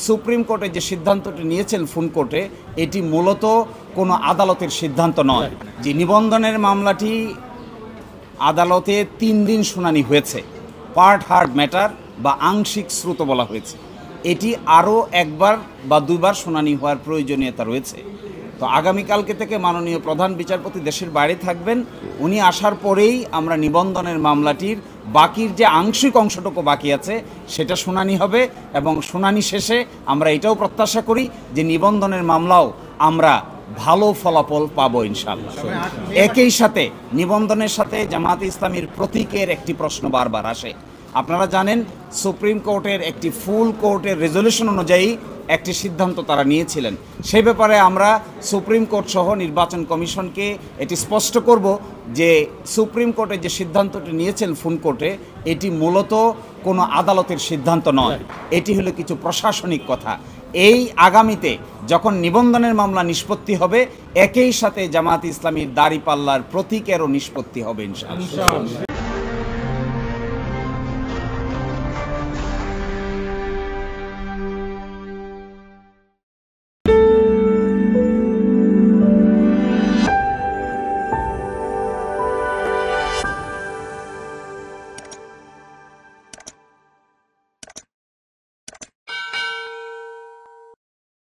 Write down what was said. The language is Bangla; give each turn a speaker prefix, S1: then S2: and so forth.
S1: সুপ্রিম কোর্টে যে সিদ্ধান্তটি নিয়েছেন ফুন কোর্টে, এটি মূলত কোনো আদালতের সিদ্ধান্ত নয়। যে নিবন্ধনের মামলাটি আদালতে 3 দিন শুনানি হয়েছে, পার্ট হার্ড ম্যাটার বা আংশিক শ্রুত বলা হয়েছে। এটি আরও একবার বা 2বার শুনানি হওয়ার প্রয়োজনীয়তা রয়েছে। তো আগামীকালকে থেকে মাননীয় প্রধান বিচারপতি দেশের বাইরে থাকবেন, উনি আসার পরেই আমরা নিবন্ধনের মামলাটির বাকির যে আংশিক অংশটুকু বাকি আছে সেটা শুনানি হবে, এবং শুনানি শেষে আমরা এটাও প্রত্যাশা করি যে নিবন্ধনের মামলাও আমরা ভালো ফলাফল পাবো ইনশাআল্লাহ। একই সাথে নিবন্ধনের সাথে জামায়াতে ইসলামীর প্রতীকের একটি প্রশ্ন বারবার আসে। আপনারা জানেন সুপ্রিম কোর্টের একটি ফুল কোর্টের রেজলিউশন অনুযায়ী একটি সিদ্ধান্ত তারা নিয়েছিলেন। সে ব্যাপারে আমরা সুপ্রিম কোর্ট সহ নির্বাচন কমিশনকে এটি স্পষ্ট করব যে সুপ্রিম কোর্টের যে সিদ্ধান্তটি নিয়েছেন ফুন কোর্টে, এটি মূলত কোনো আদালতের সিদ্ধান্ত নয়, এটি হলো কিছু প্রশাসনিক কথা। এই আগামীতে যখন নিবন্ধনের মামলা নিষ্পত্তি হবে, একই সাথে জামায়াতে ইসলামীর দাঁড়িপাল্লার প্রতীকেরও নিষ্পত্তি হবে ইনশাআল্লাহ।